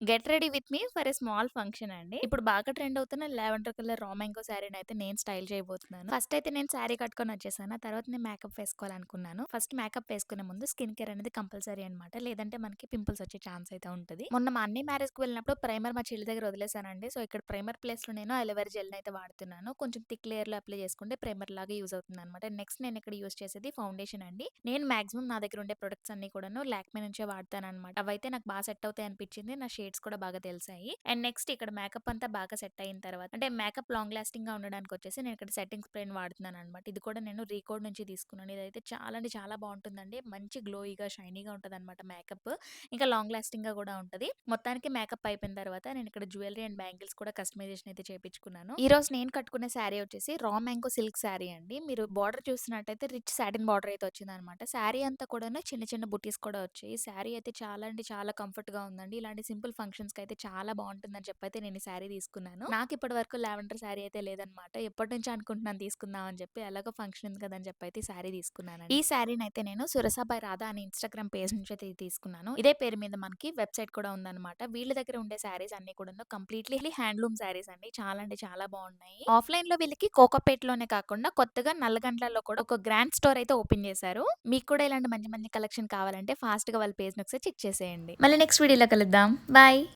Get ready with me for a small function అండి. ఇప్పుడు బాగా ట్రెండ్ అవుతున్న లావెండర్ కలర్ రా మ్యాంగో శారీనయితే నేను స్టైల్ చేయబోతున్నాను. ఫస్ట్ అయితే నేను శారీ కట్టుకొని వచ్చేసాను. ఆ తర్వాత నేను మేకప్ వేసుకోవాలనుకున్నాను. ఫస్ట్ మేకప్ వేసుకునే ముందు స్కిన్ కేర్ అనేది కంపల్సరీ అనమాట. లేదంటే మనకి పింపుల్స్ వచ్చే ఛాన్స్ అయితే ఉంటది. మొన్న మా అన్నయ్య మ్యారేజ్‌కి వెళ్ళినప్పుడు ప్రైమర్ మా చెల్లి దగ్గర వదిలేసానండి. సో, ఇక్కడ ప్రైమర్ ప్లేస్‌లో నేను అలోవెరా జెల్‌నయితే వాడుతున్నాను. కొంచెం థిక్ లేయర్‌లో అప్లై చేసుకుంటే ప్రైమర్ లాగా యూజ్ అవుతుందనమాట. నెక్స్ట్ నేను ఇక్కడ యూజ్ చేసేది ఫౌండేషన్ అండి. నేను మాక్సిమం నా దగ్గర ఉండే ప్రొడక్ట్స్ అన్నీ కూడాను లాక్మే నుంచే వాడతాననమాట. అవైతే నాకు బాగా సెట్ అవుతాయి అనిపించింది. నా షేడ్స్ కూడా బాగా తెలిసాయి. అండ్ నెక్స్ట్ ఇక్కడ మేకప్ అంతా బాగా సెట్ అయిన తర్వాత అంటే మేకప్ లాంగ్ లాస్టింగ్‌గా ఉండడానికొచ్చేసి నేను ఇక్కడ సెట్టింగ్ స్ప్రేని వాడుతున్నాననమాట. ఇది కూడా నేను రీకోడ్ నుంచి తీసుకున్నాను. ఇదైతే చాలా అంటే చాలా బావుంటుందండి. మంచి గ్లోయిగా, షైనీగా ఉంటదనమాట మేకప్. ఇంకా లాంగ్ లాస్టింగ్‌గా కూడా ఉంటది. మొత్తానికి మేకప్ అయిపోయిన తర్వాత నేను ఇక్కడ జ్యువెలరీ అండ్ బ్యాంగిల్స్ కూడా కస్టమైజేషన్ అయితే చేపించుకున్నాను. ఈరోజు నేను కట్టుకునే శారీ వచ్చేసి రా మ్యాంగో సిల్క్ శారీ అండి. మీరు బార్డర్ చూస్తున్నట్టయితే రిచ్ సాటిన్ బార్డర్ అయితే వచ్చిందనమాట. శారీ అంతా కూడాను చిన్న చిన్న బుటీస్ కూడా వచ్చాయి. శారీ అయితే చాలా అంటే చాలా కంఫర్ట్‌గా ఉందండి. ఇలాంటి సింపుల్ ఫంక్షన్స్‌కి అయితే చాలా బావుంటుందని చెప్పైతే నేను ఈ శారీ తీసుకున్నాను. నాకు ఇప్పటి వరకు లావెండర్ శారీ అయితే లేదనమాట. ఎప్పటినుంచో అనుకుంటున్నాను తీసుకుందాం అని చెప్పి. ఎలాగో ఫంక్షన్ ఉంది కదా అని చెప్పైతే ఈ శారీ తీసుకున్నానండి. ఈ శారీనైతే నేను సురస బై రాధా అనే ఇన్‌స్టాగ్రామ్ పేజ్ నుంచి అయితే తీసుకున్నాను. ఇదే పేరు మీద మనకి వెబ్‌సైట్ కూడా ఉందనమాట. వీళ్ళ దగ్గర ఉండే శారీస్ అన్నీ కూడాను కంప్లీట్‌లీ హ్యాండ్లూమ్ శారీస్ అండి. చాలా అంటే చాలా బావున్నాయి. ఆఫ్‌లైన్‌లో వీళ్ళకి కోకాపేట్‌లోనే కాకుండా కొత్తగా నల్లగండ్లలో కూడా ఒక గ్రాండ్ స్టోర్ అయితే ఓపెన్ చేశారు. మీకు కూడా ఇలాంటి మంచి మంచి కలెక్షన్ కావాలంటే ఫాస్ట్‌గా వాళ్ళ పేజ్‌ని ఒకసారి చెక్ చేసేయండి. మళ్ళీ నెక్స్ట్ వీడియోలో కలుద్దాం. బాయ్.